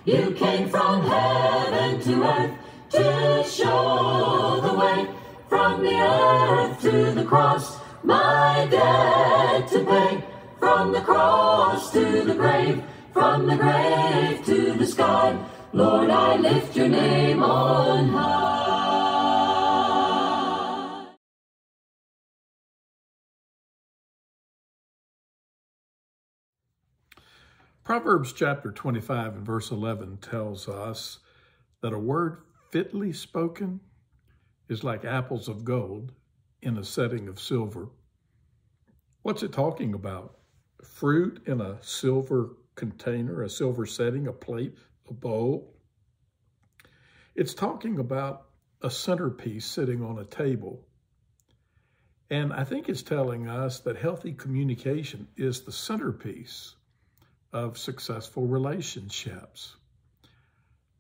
You came from heaven to earth to show the way. From the earth to the cross, my debt to pay. From the cross to the grave, from the grave to the sky, Lord, I lift your name on high. Proverbs chapter 25 and verse 11 tells us that a word fitly spoken is like apples of gold in a setting of silver. What's it talking about? Fruit in a silver container, a silver setting, a plate, a bowl. It's talking about a centerpiece sitting on a table. And I think it's telling us that healthy communication is the centerpiece of successful relationships.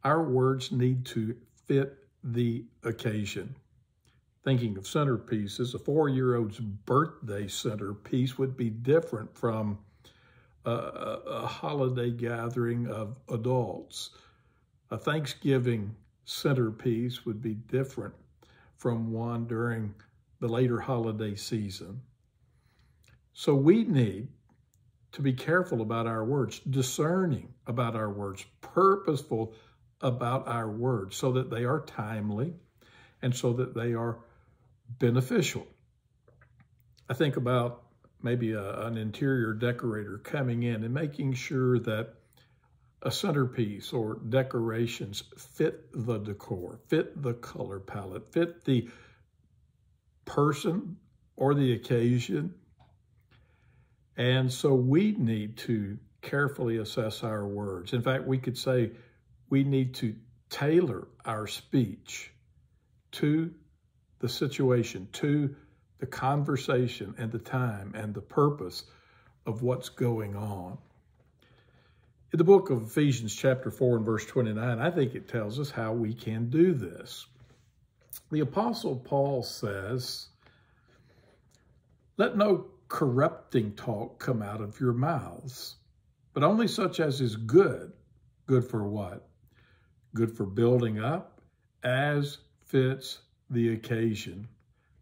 Our words need to fit the occasion. Thinking of centerpieces, a 4-year-old's birthday centerpiece would be different from a holiday gathering of adults. A Thanksgiving centerpiece would be different from one during the later holiday season. So we need to be careful about our words, discerning about our words, purposeful about our words, so that they are timely and so that they are beneficial. I think about maybe an interior decorator coming in and making sure that a centerpiece or decorations fit the decor, fit the color palette, fit the person or the occasion. And so we need to carefully assess our words. In fact, we could say we need to tailor our speech to the situation, to the conversation and the time and the purpose of what's going on. In the book of Ephesians chapter 4 and verse 29, I think it tells us how we can do this. The Apostle Paul says, "Let no corrupting talk come out of your mouths, but only such as is good." Good for what? Good for building up, as fits the occasion,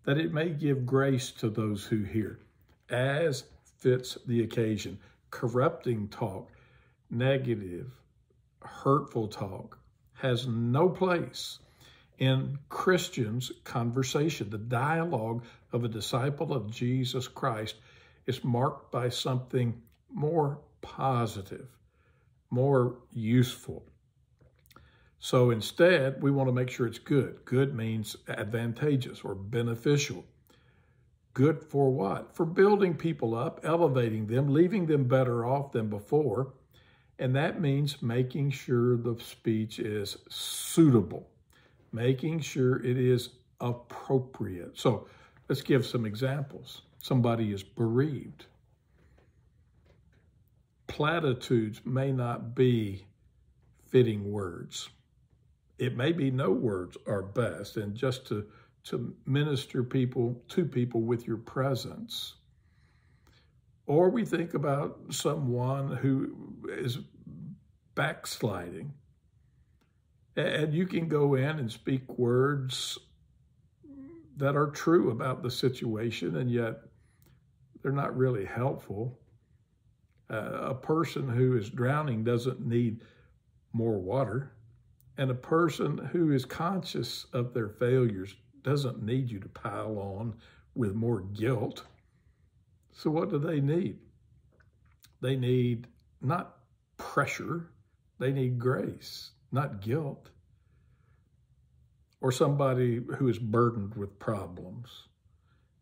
that it may give grace to those who hear, as fits the occasion. Corrupting talk, negative, hurtful talk has no place in Christians' conversation. The dialogue of a disciple of Jesus Christ is marked by something more positive, more useful. So instead, we want to make sure it's good. Good means advantageous or beneficial. Good for what? For building people up, elevating them, leaving them better off than before. And that means making sure the speech is suitable, making sure it is appropriate. So let's give some examples. Somebody is bereaved. Platitudes may not be fitting words. It may be no words are best, and just to minister to people with your presence. Or we think about someone who is backsliding, and you can go in and speak words that are true about the situation, and yet they're not really helpful. A person who is drowning doesn't need more water, and a person who is conscious of their failures doesn't need you to pile on with more guilt. So what do they need? They need not pressure, they need grace, not guilt. Or somebody who is burdened with problems.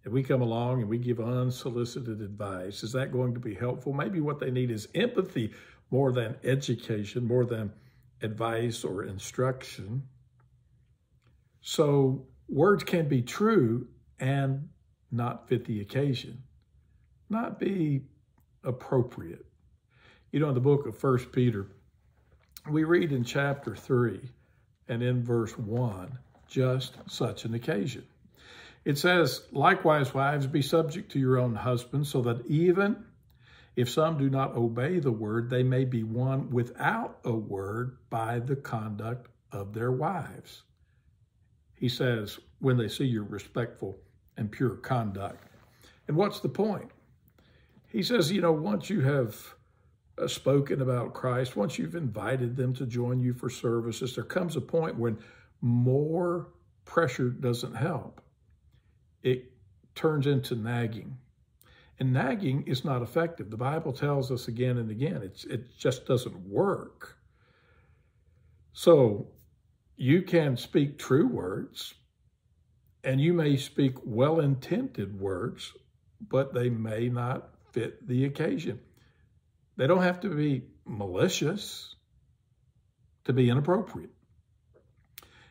If we come along and we give unsolicited advice, is that going to be helpful? Maybe what they need is empathy more than education, more than advice or instruction. So words can be true and not fit the occasion, not be appropriate. You know, in the book of 1 Peter, we read in chapter 3 and in verse 1, just such an occasion. It says, "Likewise, wives, be subject to your own husbands, so that even If some do not obey the word, they may be won without a word by the conduct of their wives. He says, when they see your respectful and pure conduct. And what's the point? He says, once you have spoken about Christ, once you've invited them to join you for services, there comes a point when more pressure doesn't help. It turns into nagging. And nagging is not effective. The Bible tells us again and again, it just doesn't work. So you can speak true words, and you may speak well-intended words, but they may not fit the occasion. They don't have to be malicious to be inappropriate.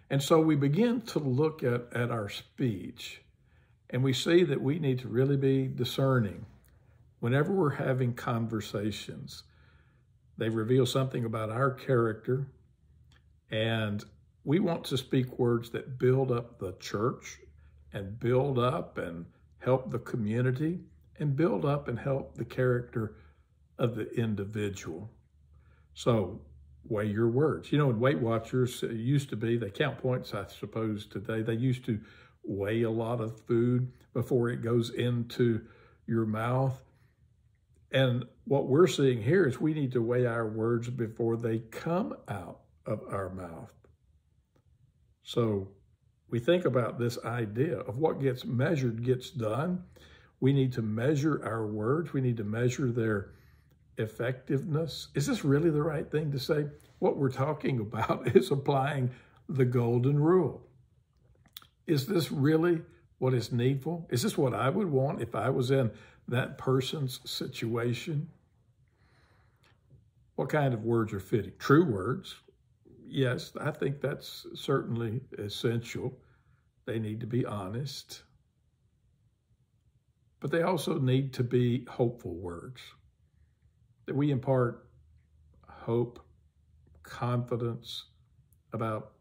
And so we begin to look at our speech, and we see that we need to really be discerning whenever we're having conversations. They reveal something about our character, and we want to speak words that build up the church and build up and help the community and build up and help the character of the individual. So weigh your words. Weight Watchers used to be, they count points, I suppose, today. They used to weigh a lot of food before it goes into your mouth. And what we're seeing here is we need to weigh our words before they come out of our mouth. So we think about this idea of what gets measured gets done. We need to measure our words. We need to measure their effectiveness. Is this really the right thing to say? What we're talking about is applying the golden rule. Is this really what is needful? Is this what I would want if I was in that person's situation? What kind of words are fitting? True words. Yes, I think that's certainly essential. They need to be honest. But they also need to be hopeful words. That we impart hope, confidence about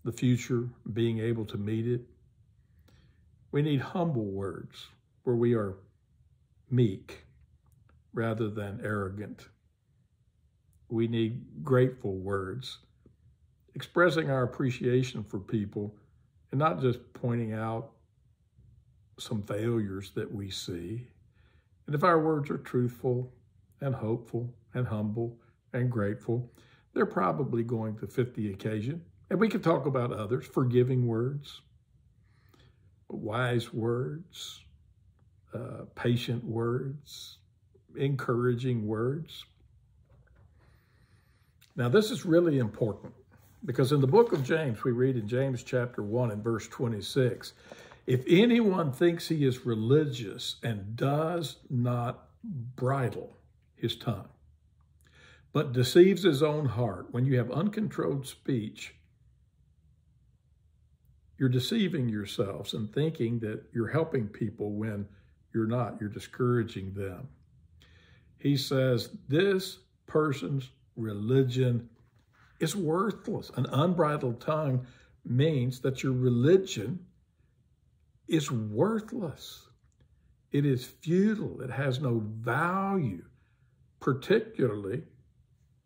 the future, being able to meet it. We need humble words where we are meek rather than arrogant. We need grateful words, expressing our appreciation for people and not just pointing out some failures that we see. And if our words are truthful and hopeful and humble and grateful, they're probably going to fit the occasion. And we could talk about others, forgiving words, wise words, patient words, encouraging words. Now, this is really important because in the book of James, we read in James chapter 1 and verse 26, if anyone thinks he is religious and does not bridle his tongue, but deceives his own heart, when you have uncontrolled speech, you're deceiving yourselves and thinking that you're helping people when you're not. You're discouraging them. He says this person's religion is worthless. An unbridled tongue means that your religion is worthless. It is futile. It has no value, particularly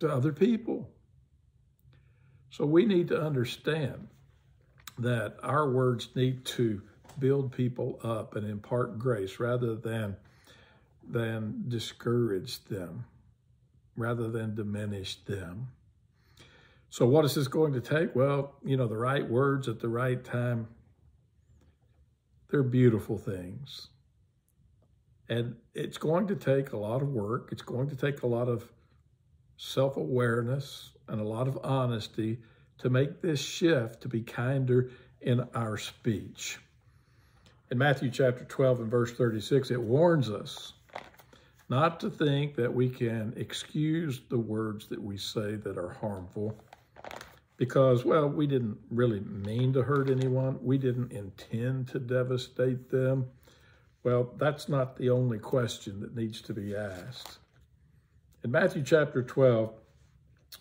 to other people. So we need to understand that our words need to build people up and impart grace rather than discourage them, rather than diminish them. So what is this going to take? Well, the right words at the right time, they're beautiful things. And it's going to take a lot of work. It's going to take a lot of self-awareness and a lot of honesty to make this shift to be kinder in our speech. In Matthew chapter 12 and verse 36, it warns us not to think that we can excuse the words that we say that are harmful because, well, we didn't really mean to hurt anyone. We didn't intend to devastate them. Well, that's not the only question that needs to be asked. In Matthew chapter 12,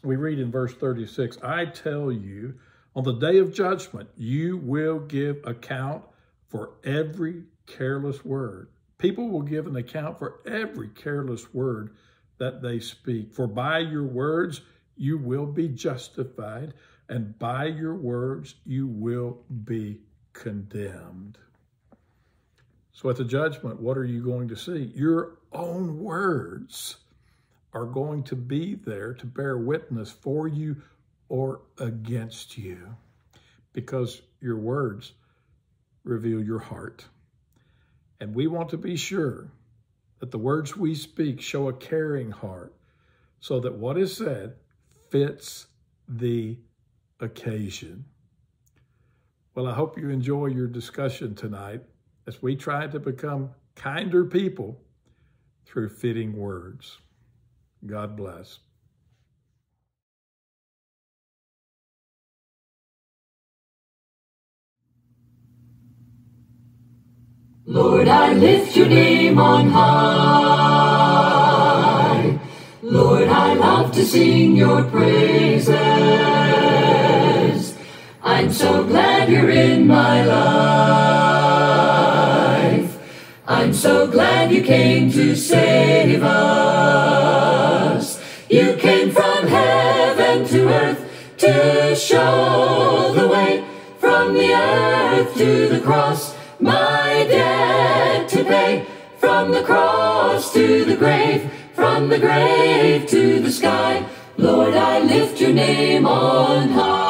we read in verse 36, I tell you, on the day of judgment, you will give account for every careless word People will give an account for every careless word that they speak. For by your words you will be justified, and by your words you will be condemned. So at the judgment, what are you going to see? Your own words are going to be there to bear witness for you or against you, because your words reveal your heart. And we want to be sure that the words we speak show a caring heart, so that what is said fits the occasion. Well, I hope you enjoy your discussion tonight as we try to become kinder people through fitting words. God bless. Lord, I lift your name on high. Lord, I love to sing your praises. I'm so glad you're in my life. I'm so glad you came to save us. You came from heaven to earth to show the way, from the earth to the cross, my debt to pay, from the cross to the grave, from the grave to the sky. Lord, I lift your name on high.